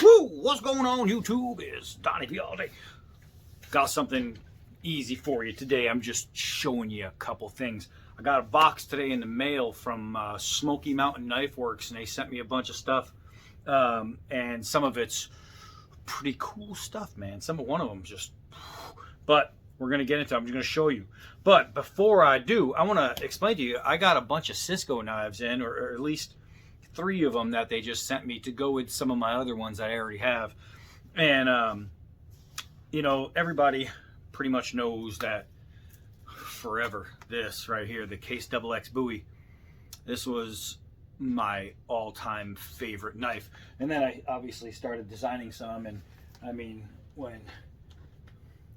Woo! What's going on, YouTube? It's Donnie P all day. Got something easy for you today. I'm just showing you a couple things. I got a box today in the mail from Smoky Mountain Knife Works, and they sent me a bunch of stuff. And some of it's pretty cool stuff, man. One of them just... But we're going to get into it. I'm just going to show you. But before I do, I want to explain to you, I got a bunch of Cisco knives in, or at least 3 of them that they just sent me to go with some of my other ones that I already have. And, you know, everybody pretty much knows that forever, this right here, the Case XX Bowie, this was my all-time favorite knife. And then I obviously started designing some, and I mean, when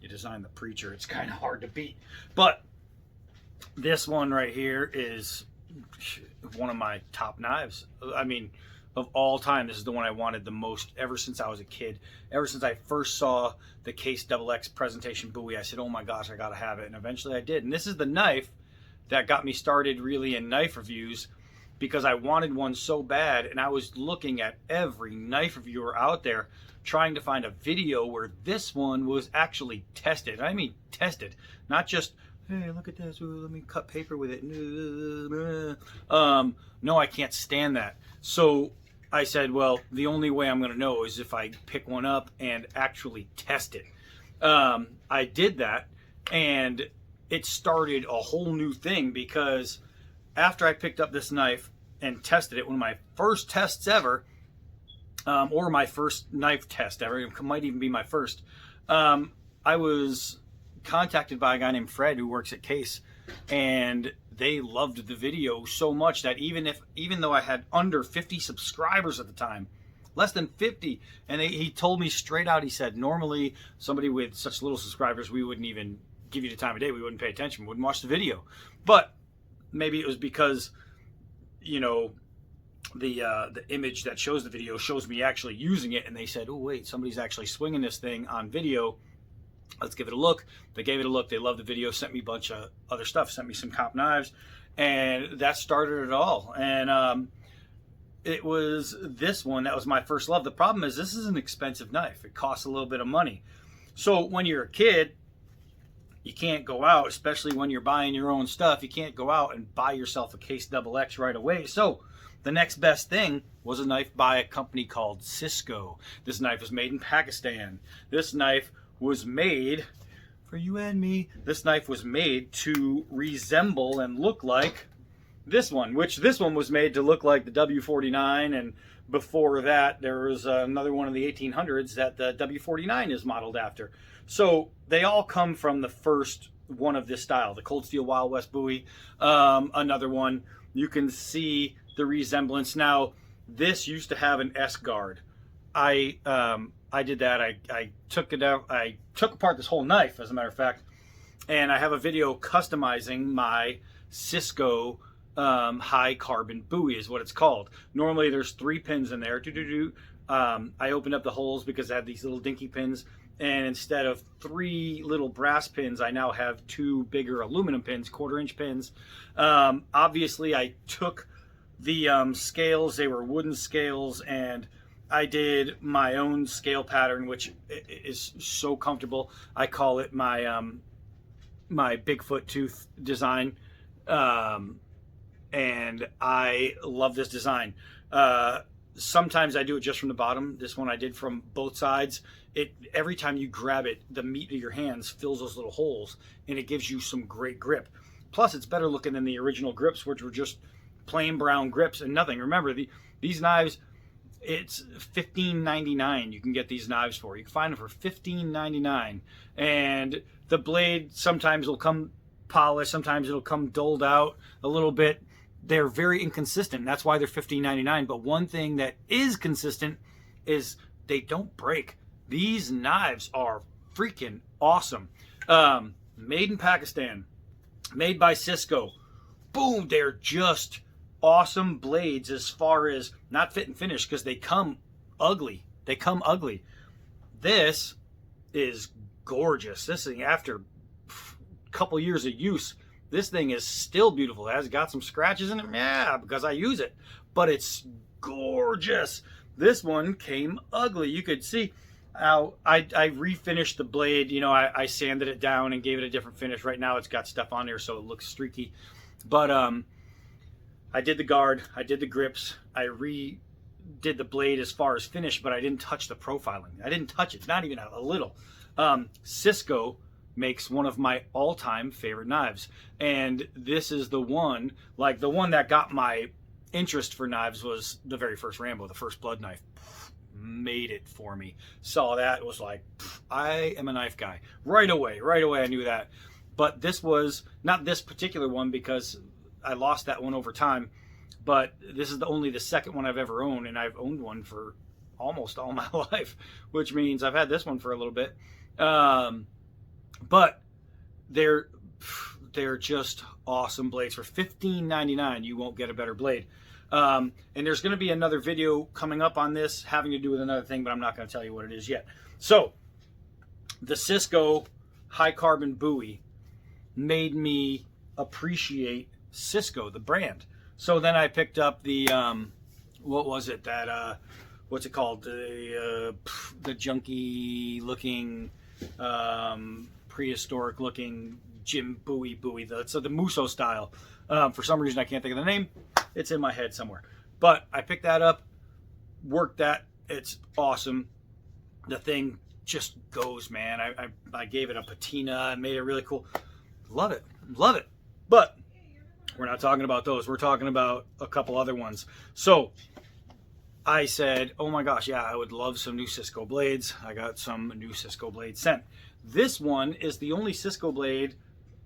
you design the Preacher, it's kind of hard to beat. But this one right here is one of my top knives. I mean, of all time, this is the one I wanted the most ever since I was a kid. Ever since I first saw the Case XX presentation Bowie, I said, oh my gosh, I gotta have it. And eventually I did. And this is the knife that got me started really in knife reviews, because I wanted one so bad, and I was looking at every knife reviewer out there trying to find a video where this one was actually tested. I mean tested, not just, hey, look at this, ooh, let me cut paper with it. No, I can't stand that. So I said, well, the only way I'm going to know is if I pick one up and actually test it. I did that, and it started a whole new thing, because after I picked up this knife and tested it, one of my first tests ever, or my first knife test ever, it might even be my first, I was contacted by a guy named Fred who works at Case, and they loved the video so much that even though I had under 50 subscribers at the time, less than 50, and he told me straight out, he said, normally somebody with such little subscribers, we wouldn't even give you the time of day, we wouldn't pay attention, we wouldn't watch the video. But maybe it was because, you know, the image that shows the video shows me actually using it, and they said, oh wait, somebody's actually swinging this thing on video, let's give it a look. They gave it a look, they loved the video, sent me a bunch of other stuff, sent me some cop knives, and that started it all. And it was this one that was my first love. The problem is, this is an expensive knife. It costs a little bit of money. So when you're a kid, you can't go out, especially when you're buying your own stuff, you can't go out and buy yourself a Case XX right away. So the next best thing was a knife by a company called Cisco. This knife was made in Pakistan. This knife was made for you and me. This knife was made to resemble and look like this one, which this one was made to look like the W49, and before that there was another one in the 1800s that the W49 is modeled after. So they all come from the first one of this style, the Cold Steel Wild West Bowie. Another one, you can see the resemblance. Now, this used to have an S guard. I did that. I took it out. I took apart this whole knife, as a matter of fact, and I have a video customizing my Cisco high carbon Bowie, is what it's called. Normally there's 3 pins in there. I opened up the holes because I had these little dinky pins, and instead of 3 little brass pins, I now have 2 bigger aluminum pins, 1/4-inch pins. Obviously I took the scales, they were wooden scales, and I did my own scale pattern, which is so comfortable. I call it my my Bigfoot tooth design, and I love this design. Sometimes I do it just from the bottom. This one I did from both sides. Every time you grab it, the meat of your hands fills those little holes, and it gives you some great grip. Plus, it's better looking than the original grips, which were just plain brown grips and nothing. Remember, these knives, it's $15.99 you can get these knives for. You can find them for $15.99, and the blade sometimes will come polished, sometimes it'll come dulled out a little bit. They're very inconsistent. That's why they're $15.99. But one thing that is consistent is they don't break. These knives are freaking awesome. Made in Pakistan, made by Cisco. Boom, they're just awesome blades as far as not fit and finish, because they come ugly. They come ugly. This is gorgeous. This thing, after a couple years of use, this thing is still beautiful. It has got some scratches in it, yeah, because I use it, but it's gorgeous. This one came ugly. You could see how I refinished the blade. You know, I sanded it down and gave it a different finish. Right now it's got stuff on there so it looks streaky. But I did the guard, I did the grips, I redid the blade as far as finish, but I didn't touch the profiling. I didn't touch it, not even a little. Cisco makes one of my all-time favorite knives, and this is the one, like the one that got my interest for knives was the very first Rambo, the first blood knife. Made it for me. Saw that, it was like, I am a knife guy. Right away I knew that. But this was, not this particular one because I lost that one over time, but this is only the second one I've ever owned, and I've owned one for almost all my life, which means I've had this one for a little bit. But they're just awesome blades. For $15.99, you won't get a better blade. And there's going to be another video coming up on this having to do with another thing, but I'm not going to tell you what it is yet. So the Cisco high carbon buoy made me appreciate Cisco, the brand. So then I picked up the what was it, that what's it called, the junky looking prehistoric looking Jim buoy, so the Musso style. For some reason I can't think of the name. It's in my head somewhere, but I picked that up, worked that. It's awesome. The thing just goes, man. I gave it a patina and made it really cool. Love it. But we're not talking about those. We're talking about a couple other ones. So I said, oh my gosh, yeah, I would love some new Cisco blades. I got some new Cisco blades sent. This one is the only Cisco blade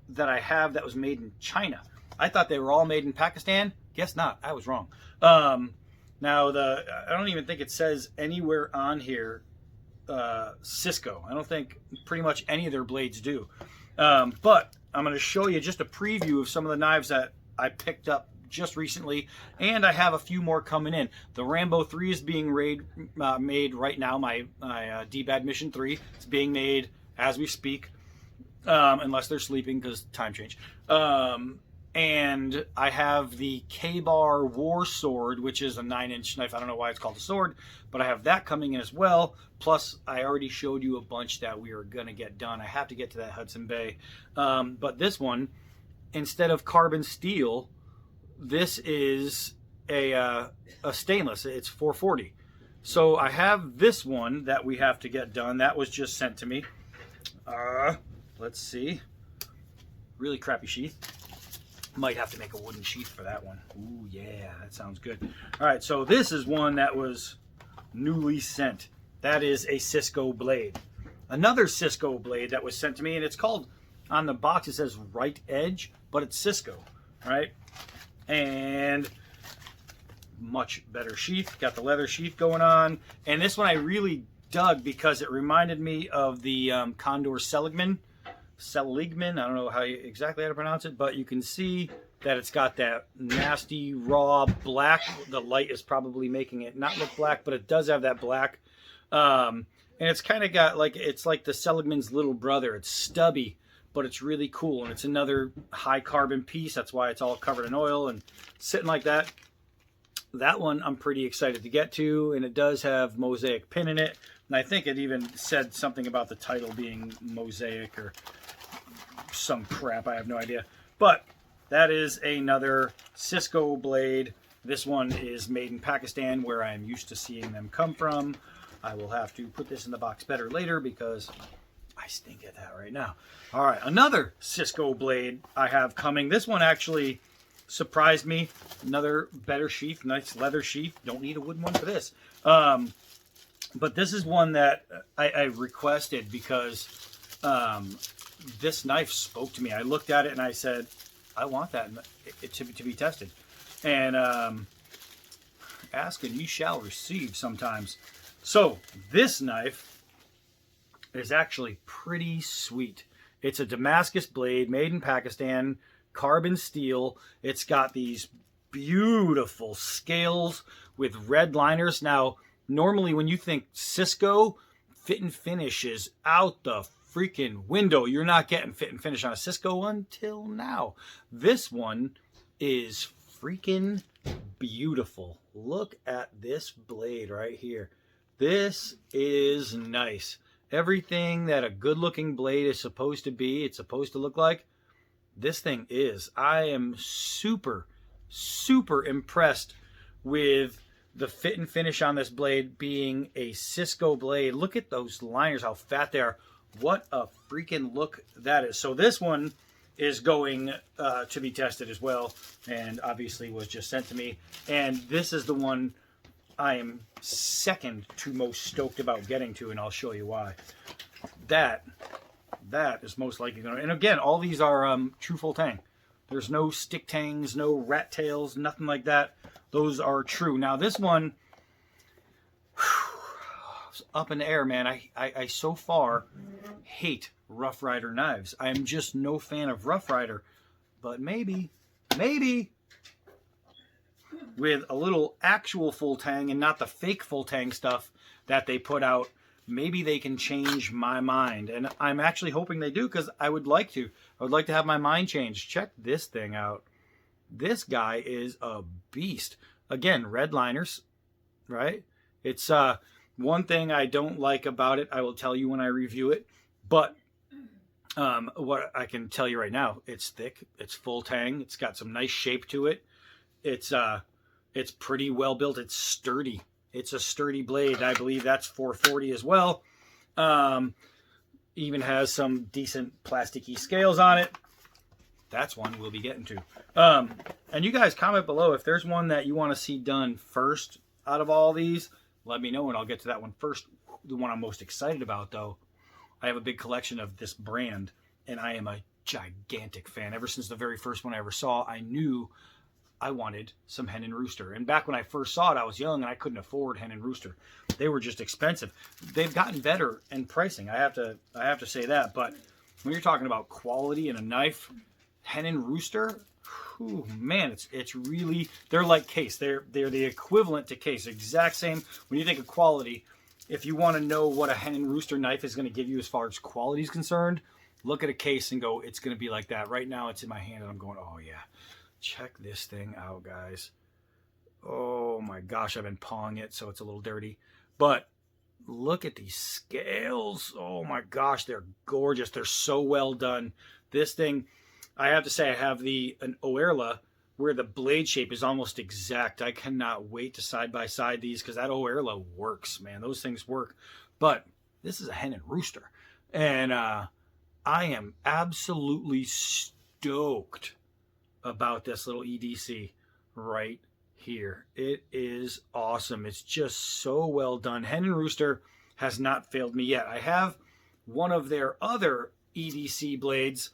that I have that was made in China. I thought they were all made in Pakistan. Guess not. I was wrong. Now, I don't even think it says anywhere on here Cisco. I don't think pretty much any of their blades do. But I'm going to show you just a preview of some of the knives that I picked up just recently, and I have a few more coming in. The Rambo 3 is being made right now, my D-Bad Mission 3. It's being made as we speak, unless they're sleeping because time change. And I have the K-Bar War Sword, which is a 9-inch knife. I don't know why it's called a sword, but I have that coming in as well. Plus, I already showed you a bunch that we are going to get done. I have to get to that Hudson Bay. But this one, instead of carbon steel, this is a stainless. It's 440. So I have this one that we have to get done. That was just sent to me. Let's see. Really crappy sheath. Might have to make a wooden sheath for that one. Ooh, yeah, that sounds good. All right, so this is one that was newly sent. That is a Cisco blade. Another Cisco blade that was sent to me, and it's called, on the box it says Right Edge, but it's Cisco, right? And much better sheath. Got the leather sheath going on. And this one I really dug because it reminded me of the Condor Seligman. I don't know exactly how to pronounce it, but you can see that it's got that nasty raw black. The light is probably making it not look black, but it does have that black. And it's kind of got like, it's like the Seligman's little brother. It's stubby, but it's really cool. And it's another high carbon piece. That's why it's all covered in oil and sitting like that. That one I'm pretty excited to get to, and it does have mosaic pin in it. And I think it even said something about the title being mosaic or some crap. I have no idea. But that is another Cisco blade. This one is made in Pakistan, where I'm used to seeing them come from. I will have to put this in the box better later because I stink at that right now. All right, another Cisco blade I have coming. This one actually surprised me. Another better sheath, nice leather sheath. Don't need a wooden one for this. But this is one that I requested because this knife spoke to me. I looked at it and I said, I want that to be tested. And ask and ye shall receive sometimes. So this knife is actually pretty sweet. It's a Damascus blade made in Pakistan, carbon steel. It's got these beautiful scales with red liners. Now, normally when you think Cisco, fit and finish is out the freaking window. You're not getting fit and finish on a Cisco until now. This one is freaking beautiful. Look at this blade right here. This is nice. Everything that a good looking blade is supposed to be, it's supposed to look like, this thing is. I am super, super impressed with the fit and finish on this blade being a Cisco blade. Look at those liners, how fat they are. What a freaking look that is. So this one is going to be tested as well, and obviously was just sent to me. And this is the one I am second to most stoked about getting to, and I'll show you why. That is most likely going to, and again, all these are true full tang. There's no stick tangs, no rat tails, nothing like that. Those are true. Now this one, up in the air, man. I so far hate Rough Rider knives. I am just no fan of Rough Rider, but maybe with a little actual full tang and not the fake full tang stuff that they put out, maybe they can change my mind. And I'm actually hoping they do, because I would like to. I would like to have my mind changed. Check this thing out. This guy is a beast. Again, red liners, right? It's one thing I don't like about it, I will tell you when I review it. But what I can tell you right now, it's thick, it's full tang, it's got some nice shape to it. It's pretty well built, it's sturdy. It's a sturdy blade. I believe that's 440 as well. Even has some decent plasticky scales on it. That's one we'll be getting to. And you guys comment below if there's one that you want to see done first out of all these. Let me know and I'll get to that one first. The one I'm most excited about, though, I have a big collection of this brand, and I am a gigantic fan. Ever since the very first one I ever saw, I knew I wanted some Hen and Rooster. And back when I first saw it, I was young and I couldn't afford Hen and Rooster. They were just expensive. They've gotten better in pricing. I have to say that. But when you're talking about quality in a knife, Hen and Rooster, whew, man, it's really, they're like Case. They're the equivalent to Case. Exact same. When you think of quality, if you want to know what a Hen and Rooster knife is going to give you as far as quality is concerned, look at a Case and go, it's going to be like that. Right now, it's in my hand and I'm going, oh yeah. Check this thing out, guys. Oh my gosh, I've been pawing it, so it's a little dirty. But look at these scales. Oh my gosh, they're gorgeous. They're so well done. This thing, I have to say, I have an Oerla where the blade shape is almost exact. I cannot wait to side-by-side these, because that Oerla works, man. Those things work. But this is a Hen and Rooster. And I am absolutely stoked about this little EDC right here. It is awesome. It's just so well done. Hen and Rooster has not failed me yet. I have one of their other EDC blades.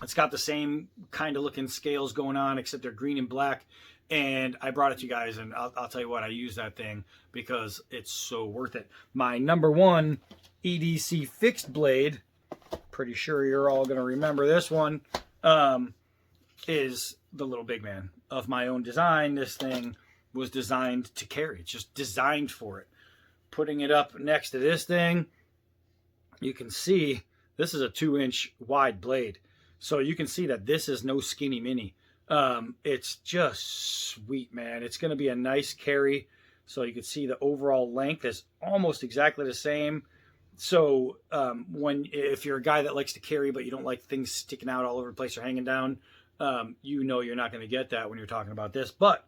It's got the same kind of looking scales going on, except they're green and black. And I brought it to you guys, and I'll tell you what, I use that thing because it's so worth it. My number one EDC fixed blade, pretty sure you're all going to remember this one, is the little big man of my own design. This thing was designed to carry. It's just designed for it. Putting it up next to this thing, you can see this is a 2-inch wide blade. So you can see that this is no skinny mini. It's just sweet, man. It's going to be a nice carry. So you can see the overall length is almost exactly the same. So if you're a guy that likes to carry but you don't like things sticking out all over the place or hanging down, you know you're not going to get that when you're talking about this. But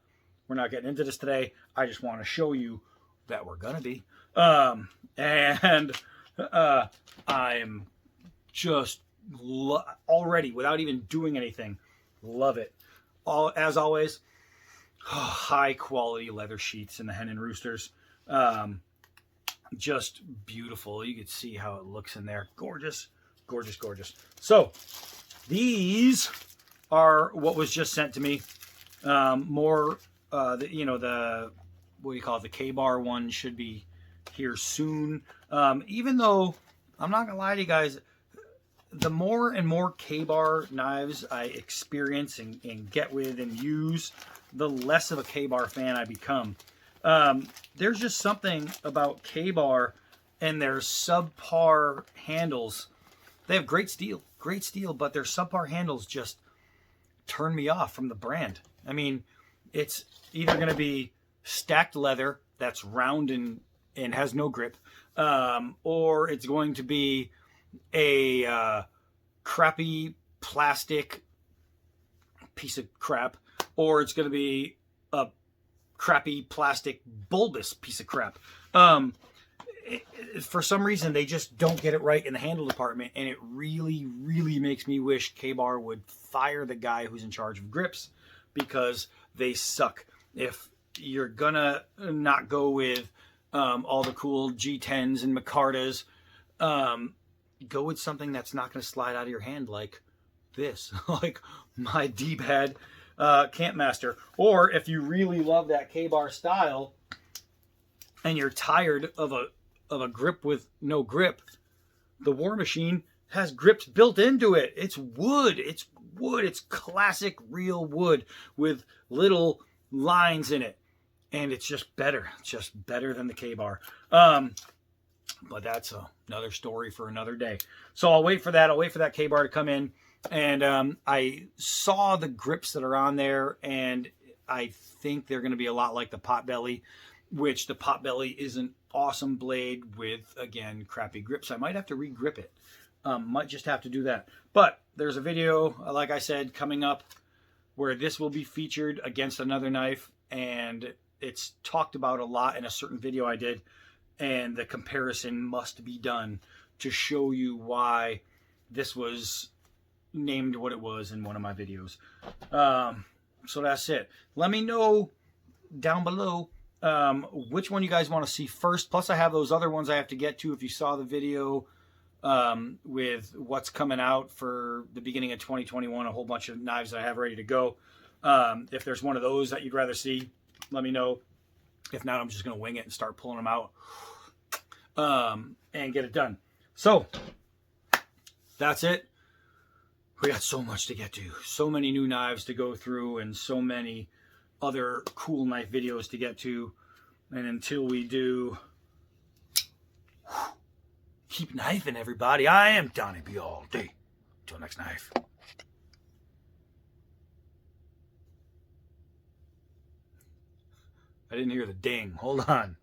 we're not getting into this today. I just want to show you that we're going to be. I'm just already, without even doing anything, love it. As always, high quality leather sheets in the Hen and Roosters. Just beautiful. You can see how it looks in there. Gorgeous, gorgeous, gorgeous. So these are what was just sent to me. What do you call it? The K-bar one should be here soon. Even though, I'm not gonna lie to you guys, the more and more K-bar knives I experience and get with and use, the less of a K-bar fan I become. There's just something about K-bar and their subpar handles. They have great steel, but their subpar handles just turn me off from the brand. I mean, it's either going to be stacked leather that's round and has no grip, or it's going to be a crappy plastic piece of crap, or it's going to be a crappy plastic bulbous piece of crap. For some reason, they just don't get it right in the handle department, and it really, really makes me wish K-Bar would fire the guy who's in charge of grips, because they suck. If you're gonna not go with all the cool G10s and Micartas, go with something that's not going to slide out of your hand like this, like my D-pad Campmaster. Or if you really love that K-Bar style and you're tired of a grip with no grip, the War Machine has grips built into it. It's wood. It's wood. It's classic real wood with little lines in it. And it's just better. It's just better than the K-Bar. But that's another story for another day. So I'll wait for that. I'll wait for that K-Bar to come in. And I saw the grips that are on there, and I think they're going to be a lot like the Potbelly, which the Potbelly is an awesome blade with, again, crappy grips. I might have to re-grip it. Might just have to do that. But there's a video, like I said, coming up where this will be featured against another knife, and it's talked about a lot in a certain video I did, and the comparison must be done to show you why this was named what it was in one of my videos. So that's it. Let me know down below which one you guys want to see first. Plus, I have those other ones I have to get to. If you saw the video with what's coming out for the beginning of 2021, a whole bunch of knives that I have ready to go. If there's one of those that you'd rather see, let me know. If not, I'm just going to wing it and start pulling them out and get it done. So that's it. We got so much to get to. So many new knives to go through and so many other cool knife videos to get to. And until we do, keep knifing, everybody. I am Donnie B all day. Until next knife. I didn't hear the ding. Hold on.